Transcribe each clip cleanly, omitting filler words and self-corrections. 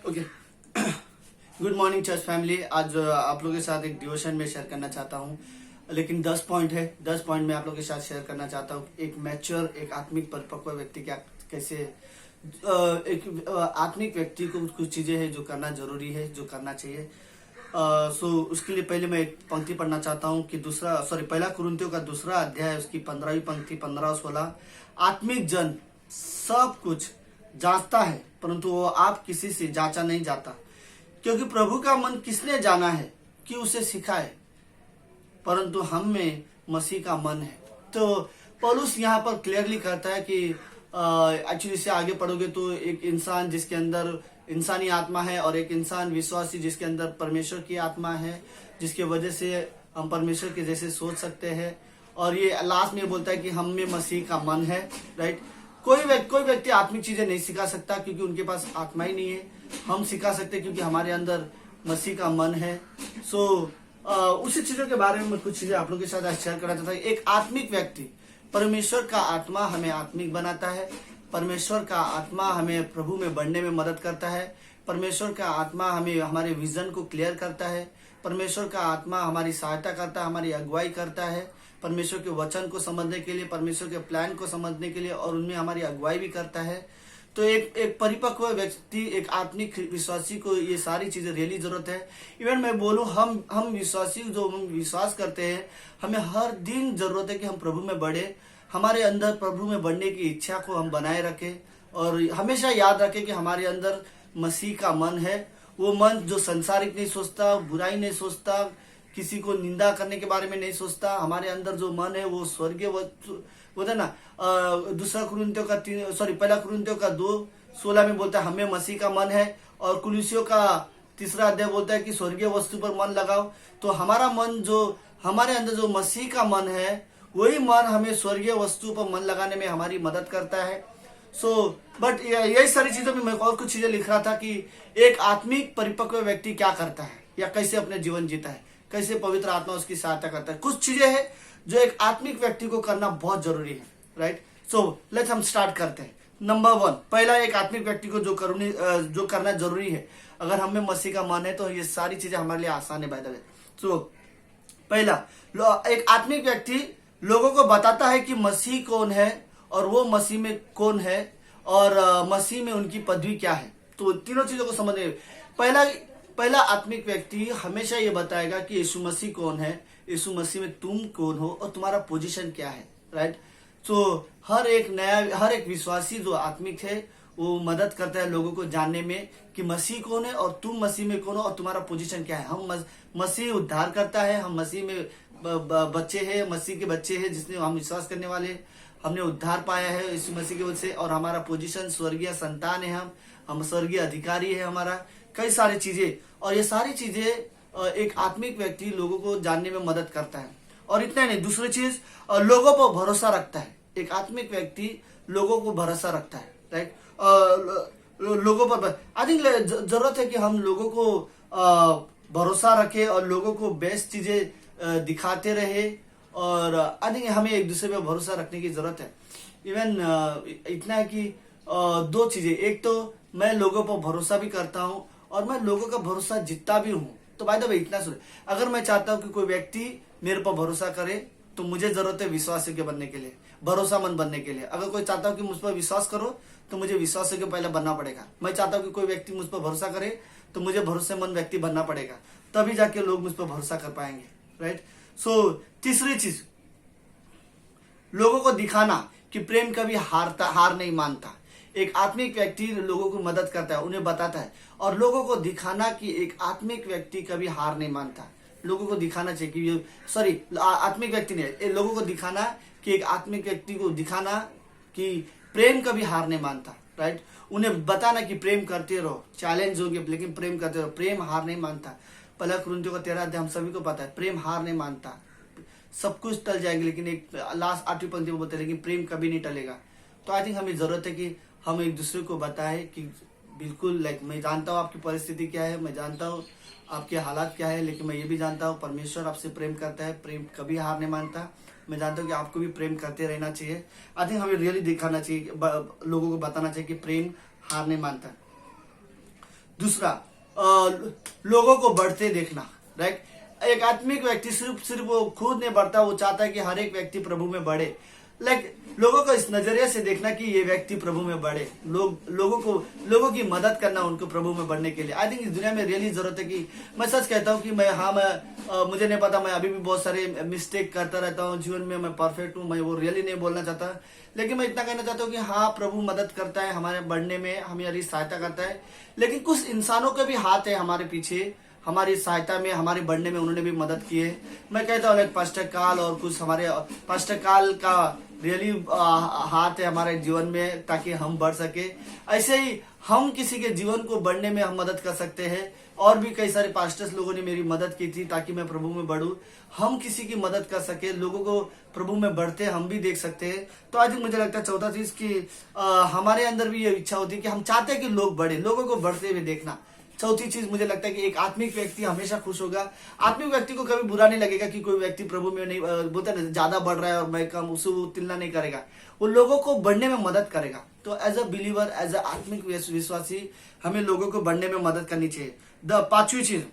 Okay. Good morning church family. आज आप लोगों के साथ एक डिवोशन में शेयर करना चाहता हूँ, लेकिन 10 पॉइंट है। 10 पॉइंट में आप लोगों के साथ शेयर करना चाहता हूँ। एक मैच्योर, एक आत्मिक परिपक्व व्यक्ति क्या कैसे एक आत्मिक व्यक्ति को कुछ चीजें हैं जो करना जरूरी है, जो करना चाहिए। सो उसके लिए पहले मैं एक पंक्ति पढ़ना चाहता हूँ कि पहला कुरिन्थियों का 2 अध्याय, उसकी 15वीं पंक्ति 15 और 16। आत्मिक जन सब कुछ जांचता है, परंतु वो आप किसी से जांचा नहीं जाता, क्योंकि प्रभु का मन किसने जाना है कि उसे सिखाए, परंतु हम में मसीह का मन है। तो पौलुस यहाँ पर क्लियरली कहता है कि एक्चुअली इससे आगे पढ़ोगे तो एक इंसान जिसके अंदर इंसानी आत्मा है और एक इंसान विश्वासी जिसके अंदर परमेश्वर की आत्मा है, जिसके वजह से हम परमेश्वर के जैसे सोच सकते हैं। और ये लास्ट में बोलता है कि हम में मसीह का मन है, राइट। कोई व्यक्ति आत्मिक चीजें नहीं सिखा सकता क्योंकि उनके पास आत्मा ही नहीं है। हम सिखा सकते क्योंकि हमारे अंदर मसीह का मन है। सो उसी चीजों के बारे में कुछ चीजें आप लोगों के साथ शेयर करना चाहता हूँ। एक आत्मिक व्यक्ति, परमेश्वर का आत्मा हमें आत्मिक बनाता है। परमेश्वर का आत्मा हमें प्रभु में बढ़ने में मदद करता है। परमेश्वर का आत्मा हमें हमारे विजन को क्लियर करता है। परमेश्वर का आत्मा हमारी सहायता करता है, हमारी अगुवाई करता है परमेश्वर के वचन को समझने के लिए, परमेश्वर के प्लान को समझने के लिए, और उनमें हमारी अगुवाई भी करता है। तो एक परिपक्व व्यक्ति, एक आत्मिक विश्वासी को ये सारी चीजें रियली जरूरत है। इवन मैं बोलूं, हम विश्वासी जो हम विश्वास करते हैं, हमें हर दिन जरूरत है कि हम प्रभु में बढ़े। हमारे अंदर प्रभु में बढ़ने की इच्छा को हम बनाए रखें और हमेशा याद रखें कि हमारे अंदर मसीह का मन है। वो मन जो संसारिक नहीं सोचता, बुराई नहीं सोचता, किसी को निंदा करने के बारे में नहीं सोचता। हमारे अंदर जो मन है वो स्वर्गीय बोलता है ना। पहला कुरिन्थियों का 2:16 में बोलता है हमें मसीह का मन है, और कुलुसियों का 3 अध्याय बोलता है कि स्वर्गीय वस्तु पर मन लगाओ। तो हमारा मन, जो हमारे अंदर जो मसीह का मन है, वही मन हमें स्वर्गीय वस्तु पर मन लगाने में हमारी मदद करता है। बट यही सारी चीजों में मैं और कुछ चीजें लिख रहा था कि एक आत्मिक परिपक्व व्यक्ति क्या करता है या कैसे अपने जीवन जीता है, कैसे पवित्र आत्मा उसकी सहायता करता है। कुछ चीजें हैं जो एक आत्मिक व्यक्ति को करना बहुत जरूरी है, राइट। सो लेट्स हम स्टार्ट करते हैं। नंबर 1, पहला एक आत्मिक व्यक्ति को जो करना जरूरी है, अगर हमें मसीह का मन है तो ये सारी चीजें हमारे लिए आसान है, बाय द वे। सो पहला, एक आत्मिक व्यक्ति लोगों को बताता है कि मसीह कौन है और वो मसीह में कौन है और मसीह में उनकी पदवी क्या है। तो तीनों चीजों को समझने, पहला आत्मिक व्यक्ति हमेशा ये बताएगा कि यीशु मसीह कौन है, यीशु मसीह में तुम कौन हो और तुम्हारा पोजीशन क्या है, राइट। तो हर एक विश्वासी जो आत्मिक है वो मदद करता है लोगों को जानने में कि मसीह कौन है और तुम मसीह में कौन हो और तुम्हारा पोजीशन क्या है। हम मसीह उद्धार करता है, हम मसीह में बच्चे हैं, मसीह के बच्चे हैं जिसने हम विश्वास करने वाले, हमने उद्धार पाया है यीशु मसीह की वजह से, और हमारा पोजीशन स्वर्गीय संतान है, हम स्वर्गीय अधिकारी है हमारा, कई सारी चीजें। और ये सारी चीजें एक आत्मिक व्यक्ति लोगों को जानने में मदद करता है। और इतना नहीं, दूसरी चीज, लोगों पर भरोसा रखता है। एक आत्मिक व्यक्ति लोगों को भरोसा रखता है, राइट। लोगों पर आई थिंक जरूरत है कि हम लोगों को भरोसा रखें और लोगों को बेस्ट चीजें दिखाते रहे, और आई थिंक हमें एक दूसरे पे भरोसा रखने की जरूरत है। इवन इतना है कि 2 चीजें, एक तो मैं लोगों पर भरोसा भी करता हूँ और मैं लोगों का भरोसा जीतता भी हूँ। तो बाय द वे इतना सुन, अगर मैं चाहता हूँ कि कोई व्यक्ति मेरे पर भरोसा करे तो मुझे जरूरत है विश्वास योग्य बनने के लिए, भरोसामंद बनने के लिए। अगर कोई चाहता हूँ कि मुझ पर विश्वास करो तो मुझे विश्वास योग्य पहले बनना पड़ेगा। मैं चाहता हूँ कि कोई व्यक्ति मुझ पर भरोसा करे तो मुझे भरोसेमंद व्यक्ति बनना पड़ेगा, तभी जाके लोग मुझ पर भरोसा कर पाएंगे, राइट। सो तीसरी चीज, लोगों को दिखाना कि प्रेम कभी हार नहीं मानता। एक आत्मिक व्यक्ति लोगों को मदद करता है, उन्हें बताता है, और लोगों को दिखाना कि एक आत्मिक व्यक्ति कभी हार नहीं मानता। लोगों को दिखाना चाहिए कि आत्मिक व्यक्ति ने लोगों को दिखाना कि एक आत्मिक व्यक्ति को दिखाना कि प्रेम कभी हार नहीं मानता, राइट। उन्हें बताना कि प्रेम करते रहो, चैलेंज होगी लेकिन प्रेम करते रहो, प्रेम हार नहीं मानता। पहला कुरिन्थियों का 13 अध्याय हम सभी को पता है, प्रेम हार नहीं मानता। सब कुछ टल जाएंगे लेकिन एक लास्ट 8वीं पंक्ति में बोलते हैं लेकिन प्रेम कभी नहीं टलेगा। तो आई थिंक हमें जरूरत है कि हम एक दूसरे को बताएं कि बिल्कुल मैं जानता हूँ आपकी परिस्थिति क्या है, मैं जानता हूँ आपके हालात क्या है, लेकिन मैं ये भी जानता हूँ परमेश्वर आपसे प्रेम करता है, प्रेम कभी हार नहीं मानता। मैं जानता हूँ कि आपको भी प्रेम करते रहना चाहिए। आई थिंक हमें रियली दिखाना चाहिए, लोगों को बताना चाहिए कि प्रेम हार नहीं मानता। दूसरा लोगों को बढ़ते देखना, राइट। एक आत्मिक व्यक्ति सिर्फ वो खुद नहीं बढ़ता, वो चाहता है कि हर एक व्यक्ति प्रभु में बढ़े। लोगों को इस नजरिए से देखना कि ये व्यक्ति प्रभु में बढ़े, लोगों की मदद करना उनको प्रभु में बढ़ने के लिए। आई थिंक इस दुनिया में रियली जरूरत है कि मैं सच कहता हूँ कि मुझे नहीं पता, मैं अभी भी बहुत सारे मिस्टेक करता रहता हूँ जीवन में, मैं परफेक्ट हूँ, मैं वो रियली नहीं बोलना चाहता, लेकिन मैं इतना कहना चाहता हूँ कि हाँ, प्रभु मदद करता है हमारे बढ़ने में, हमारी सहायता करता है। लेकिन कुछ इंसानों के भी हाथ है हमारे पीछे, हमारी सहायता में, हमारे बढ़ने में उन्होंने भी मदद की है। मैं कहता हूँ पास्टर काल और कुछ हमारे पास्टर काल का रियली हाथ है हमारे जीवन में, ताकि हम बढ़ सके। ऐसे ही हम किसी के जीवन को बढ़ने में हम मदद कर सकते हैं। और भी कई सारे पास्टर्स लोगों ने मेरी मदद की थी ताकि मैं प्रभु में बढ़ूं। हम किसी की मदद कर सके, लोगों को प्रभु में बढ़ते हम भी देख सकते हैं। तो आज मुझे लगता है चौथा चीज कि हमारे अंदर भी ये इच्छा होती है कि हम चाहते हैं कि लोग बढ़े, लोगों को बढ़ते हुए देखना। चौथी चीज मुझे लगता है कि एक आत्मिक व्यक्ति हमेशा खुश होगा। आत्मिक व्यक्ति को कभी बुरा नहीं लगेगा कि कोई व्यक्ति प्रभु में नहीं बोलता ना, ज्यादा बढ़ रहा है और मैं कम, उससे वो तुलना नहीं करेगा, वो लोगों को बढ़ने में मदद करेगा। तो as a believer, as a आत्मिक विश्वासी, हमें लोगों को बढ़ने में मदद करनी चाहिए। पांचवी चीज,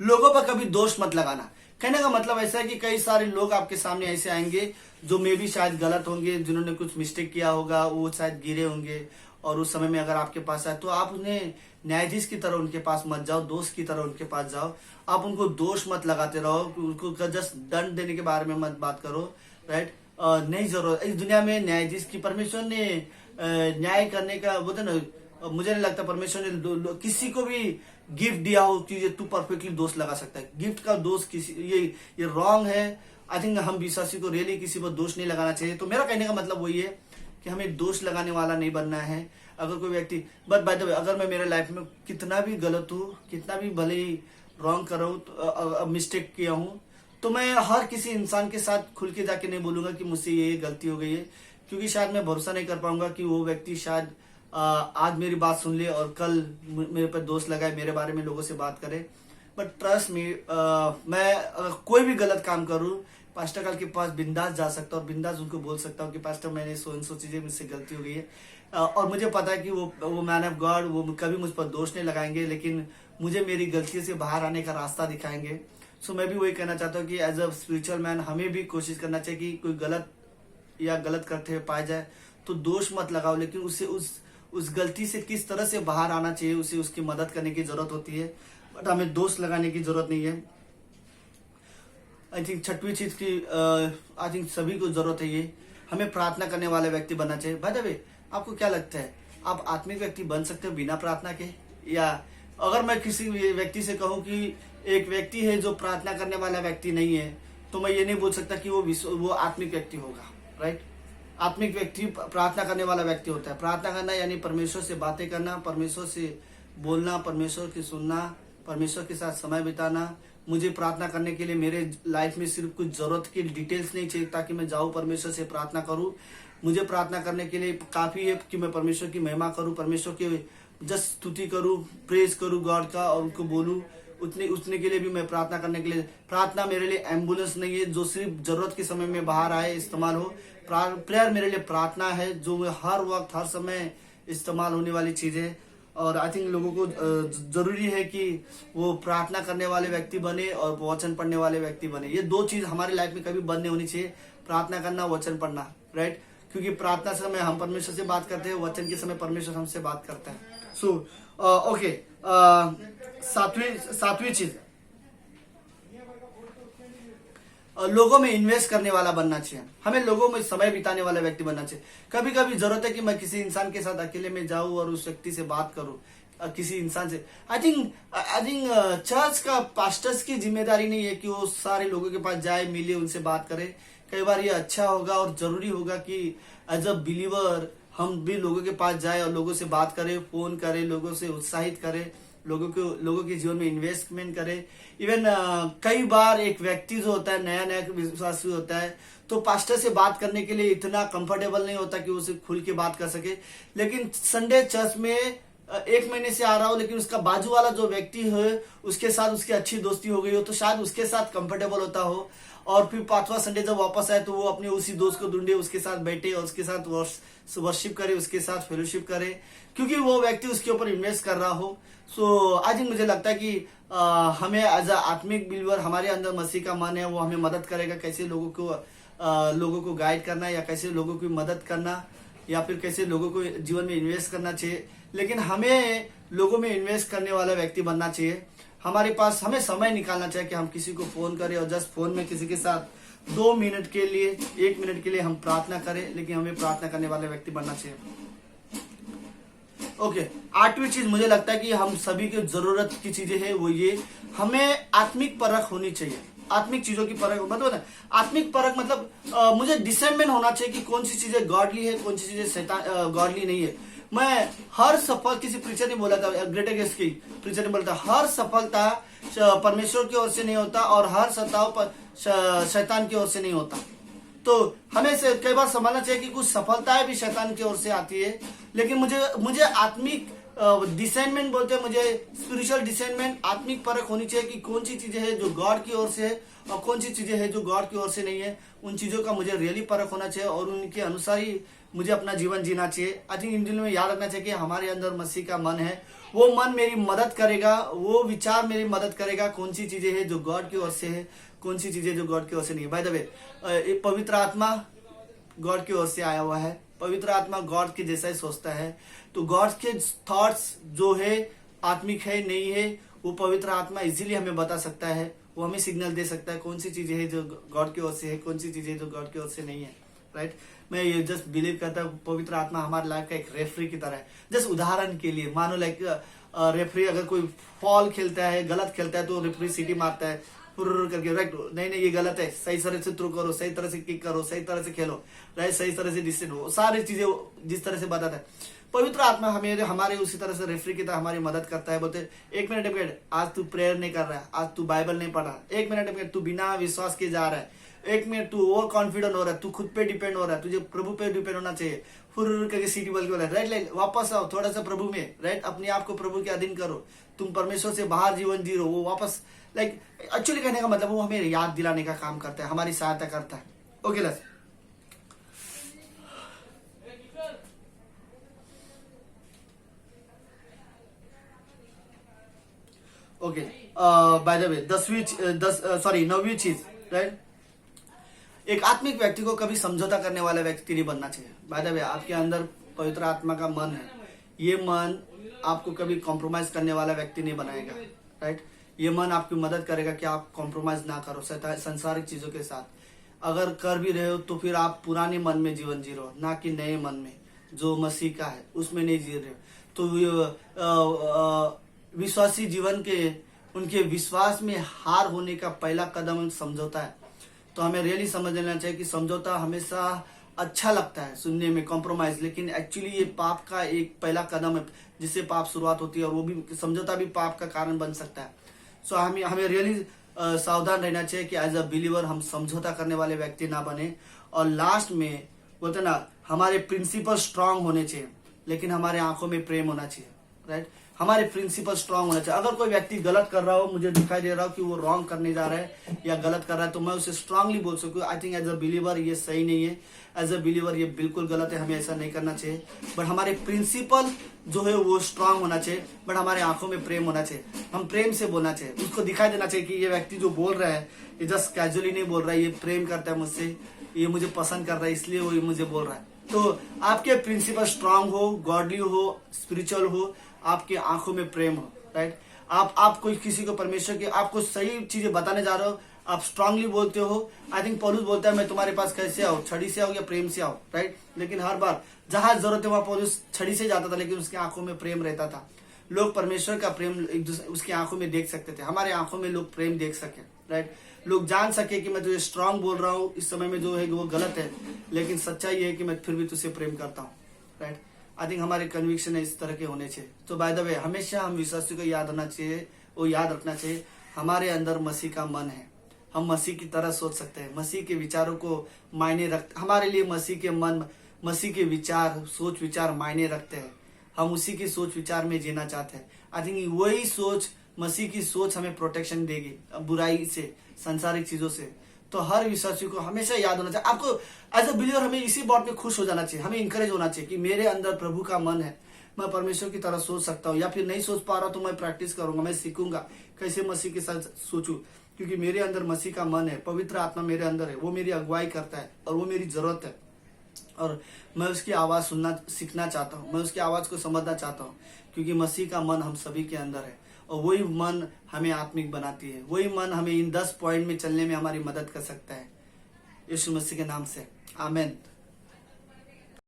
लोगों पर कभी दोष मत लगाना। कहने का मतलब ऐसा है कि कई सारे लोग आपके सामने ऐसे आएंगे जो मे भी शायद गलत होंगे, जिन्होंने कुछ मिस्टेक किया होगा, वो शायद गिरे होंगे, और उस समय में अगर आपके पास आए तो आप उन्हें न्यायाधीश की तरह उनके पास मत जाओ, दोस्त की तरह उनके पास जाओ। आप उनको दोष मत लगाते रहो, उनको जस्ट दंड देने के बारे में मत बात करो, राइट। नहीं जरूरत इस दुनिया में न्यायाधीश की। परमेश्वर ने न्याय करने का बोलते ना, मुझे नहीं लगता परमेश्वर ने किसी को भी गिफ्ट दिया हो कि तू परफेक्टली दोष लगा सकता है। गिफ्ट का दोष किसी ये रॉन्ग है। आई थिंक हम विश्वासी को रियली किसी पर दोष नहीं लगाना चाहिए। तो मेरा कहने का मतलब वही है कि हमें दोष लगाने वाला नहीं बनना है। अगर कोई व्यक्ति, बट बाय द वे, अगर मैं मेरे लाइफ में कितना भी गलत हूँ, कितना भी भले ही रॉन्ग कर रहा हूँ, मिस्टेक किया हूँ, तो मैं हर किसी इंसान के साथ खुल के जाके नहीं बोलूंगा कि मुझसे ये गलती हो गई है, क्योंकि शायद मैं भरोसा नहीं कर पाऊंगा कि वो व्यक्ति शायद आज मेरी बात सुन ले और कल मेरे पर दोष लगाए, मेरे बारे में लोगों से बात करे। बट ट्रस्ट मी, मैं कोई भी गलत काम करूँ, पास्टर काल के पास बिंदास जा सकता हूँ और बिंदास उनको बोल सकता हूँ कि पास्टर मैंने सो चीजें, मुझसे गलती हो गई है। और मुझे पता है कि वो मैन ऑफ गॉड, वो कभी मुझ पर दोष नहीं लगाएंगे, लेकिन मुझे मेरी गलती से बाहर आने का रास्ता दिखाएंगे। सो मैं भी वही कहना चाहता हूँ कि एज अ स्पिरिचुअल मैन हमें भी कोशिश करना चाहिए कि कोई गलत करते हुए पाया जाए तो दोष मत लगाओ, लेकिन उसे उस गलती से किस तरह से बाहर आना चाहिए, उसे उसकी मदद करने की जरूरत होती है, बट हमें दोष लगाने की जरूरत नहीं है। आई थिंक छठवीं चीज की आई थिंक सभी को जरूरत है, ये हमें प्रार्थना करने वाला व्यक्ति बनना चाहिए। बाय द वे, आपको क्या लगता है, आप आत्मिक व्यक्ति बन सकते हो बिना प्रार्थना के? या अगर मैं किसी व्यक्ति से कहूं कि एक व्यक्ति है जो प्रार्थना करने वाला व्यक्ति नहीं है, तो मैं ये नहीं बोल सकता कि वो आत्मिक व्यक्ति होगा, राइट। आत्मिक व्यक्ति प्रार्थना करने वाला व्यक्ति होता है। प्रार्थना करना यानी परमेश्वर से बातें करना, परमेश्वर से बोलना, परमेश्वर की सुनना, परमेश्वर के साथ समय बिताना। मुझे प्रार्थना करने के लिए मेरे लाइफ में सिर्फ कुछ जरूरत की डिटेल्स नहीं चाहिए ताकि मैं जाऊं परमेश्वर से प्रार्थना करूं। मुझे प्रार्थना करने के लिए काफी है कि मैं परमेश्वर की महिमा करूं, परमेश्वर की जस्ट स्तुति करूं, प्रेज करूं गॉड का और उनको बोलूं। उतने के लिए भी मैं प्रार्थना करने के लिए, प्रार्थना मेरे लिए एम्बुलेंस नहीं है जो सिर्फ जरूरत के समय में बाहर आए, इस्तेमाल हो। प्रेयर मेरे लिए प्रार्थना है जो हर वक्त हर समय इस्तेमाल होने वाली चीज है। और आई थिंक लोगों को जरूरी है कि वो प्रार्थना करने वाले व्यक्ति बने और वचन पढ़ने वाले व्यक्ति बने। ये दो चीज हमारी लाइफ में कभी बंद नहीं होनी चाहिए, प्रार्थना करना, वचन पढ़ना, राइट। क्योंकि प्रार्थना समय हम परमेश्वर से बात करते हैं, वचन के समय परमेश्वर हमसे बात करता है। सो ओके, सातवीं चीज, लोगों में इन्वेस्ट करने वाला बनना चाहिए। हमें लोगों में समय बिताने वाला व्यक्ति बनना चाहिए। कभी कभी जरूरत है कि मैं किसी इंसान के साथ अकेले में जाऊं और उस व्यक्ति से बात करूं, किसी इंसान से। आई थिंक चर्च का पास्टर्स की जिम्मेदारी नहीं है कि वो सारे लोगों के पास जाए, मिले, उनसे बात करे। कई बार ये अच्छा होगा और जरूरी होगा कि एज अ बिलीवर हम भी लोगों के पास जाए और लोगों से बात करें, फोन करें, लोगों से उत्साहित करें, लोगों के जीवन में इन्वेस्टमेंट करे। इवन कई बार एक व्यक्ति जो होता है, नया विश्वासी होता है, तो पास्टर से बात करने के लिए इतना कंफर्टेबल नहीं होता कि उसे खुल के बात कर सके। लेकिन संडे चर्च में 1 महीने से आ रहा हो, लेकिन उसका बाजू वाला जो व्यक्ति है उसके साथ उसकी अच्छी दोस्ती हो गई हो, तो शायद उसके साथ कंफर्टेबल होता हो, और फिर 5वां संडे जब वापस आए तो वो अपने उसी दोस्त को ढूंढे, उसके साथ बैठे और उसके साथ वर्शिप करे, उसके साथ फेलोशिप करे, क्योंकि वो व्यक्ति उसके ऊपर इन्वेस्ट कर रहा हो। सो आज मुझे लगता है कि हमें एज अ आत्मिक बिलीवर, हमारे अंदर मसीह का मन है, वो हमें मदद करेगा कैसे लोगों को गाइड करना, या कैसे लोगों की मदद करना, या फिर कैसे लोगों को जीवन में इन्वेस्ट करना चाहिए। लेकिन हमें लोगों में इन्वेस्ट करने वाला व्यक्ति बनना चाहिए। हमें समय निकालना चाहिए कि हम किसी को फोन करें और जस्ट फोन में किसी के साथ 2 मिनट के लिए, 1 मिनट के लिए हम प्रार्थना करें, लेकिन हमें प्रार्थना करने वाले व्यक्ति बनना चाहिए। ओके, 8वीं चीज मुझे लगता है कि हम सभी की जरूरत की चीजें है वो ये, हमें आत्मिक परख होनी चाहिए। आत्मिक चीजों की परख मतलब ना, आत्मिक परख मतलब मुझे डिसेंटमेंट होना चाहिए कि कौन सी चीजें गॉडली है, कौन सी चीजें गॉडली नहीं है। मैं हर सफल, किसी प्रीचर ने बोला था, ग्रेटर गेस्ट की प्रीचर ने बोला था, हर सफलता परमेश्वर की ओर से नहीं होता और हर सत्ताव शैतान की ओर से नहीं होता। तो हमें से कई बार समझना चाहिए कि कुछ सफलताएं भी शैतान की ओर से आती है, लेकिन मुझे आत्मिक डिसेंटमेंट बोलते हैं, मुझे स्पिरिचुअल डिसेंटमेंट, आत्मिक परख होनी चाहिए कि कौन सी चीजें हैं जो गॉड की ओर से है और कौन सी चीजें हैं जो गॉड की ओर से नहीं है। उन चीजों का मुझे रियली परख होना चाहिए और उनके अनुसार ही मुझे अपना जीवन जीना चाहिए। आई थिंक इन दिनों में याद रखना चाहिए कि हमारे अंदर मसीह का मन है, वो मन मेरी मदद करेगा, वो विचार मेरी मदद करेगा कौन सी चीजें हैं जो गॉड की ओर से है, कौन सी चीजें जो गॉड की ओर से नहीं है। बाय द वे, पवित्र आत्मा गॉड की ओर से आया हुआ है, पवित्र आत्मा गॉड के जैसा ही सोचता है, तो गॉड के थॉट्स जो है आत्मिक है नहीं है, वो पवित्र आत्मा इजीली हमें बता सकता है, वो हमें सिग्नल दे सकता है कौन सी चीजें हैं जो गॉड की ओर से है, कौन सी चीजें जो गॉड की ओर से नहीं है। राइट, मैं ये जस्ट बिलीव करता हूँ पवित्र आत्मा हमारे लाइफ का एक रेफरी की तरह है। जस्ट उदाहरण के लिए मानो लाइक रेफरी अगर कोई फॉल खेलता है, गलत खेलता है, तो रेफरी सीटी मारता है करके, राइट, नहीं ये गलत है, सही तरह से थ्रो करो, सही तरह से किक करो, सही तरह से खेलो, राइट, सही तरह से डिसीजन हो, सारी चीजें जिस तरह से बताता है। पवित्र आत्मा हमारे उसी तरह से रेफरी की तरह हमारी मदद करता है। बोलते 1 मिनट, आज तू प्रेयर नहीं कर रहा है, आज तू बाइबल नहीं पढ़ रहा, 1 मिनट, तू बिना विश्वास के जा रहा है, 1 मिनट तू ओवर कॉन्फिडेंट हो रहा है, तू खुद पे डिपेंड हो रहा है, तुझे प्रभु पे डिपेंड होना चाहिए। फुर करके सीटी बल के बोला, राइट, लाइक वापस आओ थोड़ा सा प्रभु में, राइट, अपने आप को प्रभु के अधीन करो, तुम परमेश्वर से बाहर जीवन जी रहो। वो वापस लाइक एक्चुअली कहने का मतलब वो हमें याद दिलाने का काम करता है, हमारी सहायता करता है। Okay let's okay, by the way 9वीं चीज, राइट, एक आत्मिक व्यक्ति को कभी समझौता करने वाला व्यक्ति नहीं बनना चाहिए। बाय द वे, आपके अंदर पवित्र आत्मा का मन है, ये मन आपको कभी कॉम्प्रोमाइज करने वाला व्यक्ति नहीं बनाएगा। राइट, ये मन आपकी मदद करेगा कि आप कॉम्प्रोमाइज ना करो संसारिक चीजों के साथ। अगर कर भी रहे हो तो फिर आप पुराने मन में जीवन जी रहे हो, ना कि नए मन में जो मसीह का है उसमें नहीं जी रहे हो। तो विश्वासी जीवन के उनके विश्वास में हार होने का पहला कदम समझौता है। तो हमें रियली समझ लेना चाहिए कि समझौता हमेशा अच्छा लगता है सुनने में, कॉम्प्रोमाइज, लेकिन एक्चुअली ये पाप का एक पहला कदम है जिससे पाप शुरुआत होती है, और वो भी समझौता भी पाप का कारण बन सकता है। सो हमें रियली सावधान रहना चाहिए कि एज अ बिलीवर हम समझौता करने वाले व्यक्ति ना बने। और लास्ट में बोलते ना, हमारे प्रिंसिपल स्ट्रांग होने चाहिए, लेकिन हमारे आंखों में प्रेम होना चाहिए। राइट, हमारे प्रिंसिपल स्ट्रांग होना चाहिए। अगर कोई व्यक्ति गलत कर रहा हो, मुझे दिखाई दे रहा हो कि वो रॉन्ग करने जा रहा है या गलत कर रहा है, तो मैं उसे स्ट्रांगली बोल सकूँ, I think as a believer ये सही नहीं है, एज अ बिलीवर ये बिल्कुल गलत है, हमें ऐसा नहीं करना चाहिए। बट हमारे प्रिंसिपल जो है वो स्ट्रांग होना चाहिए, बट हमारे आंखों में प्रेम होना चाहिए, हम प्रेम से बोलना चाहिए। उसको दिखाई देना चाहिए कि ये व्यक्ति जो बोल रहा है ये जस्ट कैजुअली नहीं बोल रहा है, ये प्रेम करता है मुझसे, ये मुझे पसंद कर रहा है, इसलिए वो ये मुझे बोल रहा है। तो आपके प्रिंसिपल स्ट्रांग हो, गॉडली हो, स्पिरिचुअल हो, आपके आंखों में प्रेम हो। राइट, आप कोई किसी को परमेश्वर की आपको सही चीजें बताने जा रहे हो, आप स्ट्रांगली बोलते हो। आई थिंक पौलुस बोलता है मैं तुम्हारे पास कैसे आऊं, छड़ी से आओ या प्रेम से आओ। राइट, लेकिन हर बार जहां जरूरत है वहां पौलुस छड़ी से जाता था, लेकिन उसकी आंखों में प्रेम रहता था। लोग परमेश्वर का प्रेम एक दूसरे उसकी आंखों में देख सकते थे, हमारे आंखों में लोग प्रेम देख सके। राइट, लोग जान सके कि मैं तुझे स्ट्रांग बोल रहा हूँ इस समय में जो है वो गलत है, लेकिन सच्चाई ये है कि मैं फिर भी तुझसे प्रेम करता हूँ। राइट, आई थिंक हमारे कन्विक्शन इस तरह के होने चाहिए। तो बाय द वे, हमेशा हम विश्वासी को याद रखना चाहिए हमारे अंदर मसीह का मन है, हम मसीह की तरह सोच सकते हैं, मसीह के विचारों को मायने रखते, हमारे लिए मसीह के मन, मसीह के विचार, सोच विचार मायने रखते हैं। हम उसी की सोच विचार में जीना चाहते हैं। आई थिंक वही सोच, मसीह की सोच हमें प्रोटेक्शन देगी बुराई से, सांसारिक चीजों से। तो हर विश्वासी को हमेशा याद होना चाहिए, आपको एज अ बिलीवर हमें इसी बात पे खुश हो जाना चाहिए, हमें इंकरेज होना चाहिए कि मेरे अंदर प्रभु का मन है, मैं परमेश्वर की तरह सोच सकता हूँ, या फिर नहीं सोच पा रहा तो मैं प्रैक्टिस करूंगा, मैं सीखूंगा कैसे मसीह के साथ सोचूं, क्योंकि मेरे अंदर मसीह का मन है, पवित्र आत्मा मेरे अंदर है, वो मेरी अगुवाई करता है और वो मेरी जरूरत है, और मैं उसकी आवाज सुनना सीखना चाहता हूँ, मैं उसकी आवाज को समझना चाहता हूँ, क्योंकि मसीह का मन हम सभी के अंदर है, और वही मन हमें आत्मिक बनाती है, वही मन हमें इन 10 पॉइंट में चलने में हमारी मदद कर सकता है। यीशु मसीह के नाम से आमेन।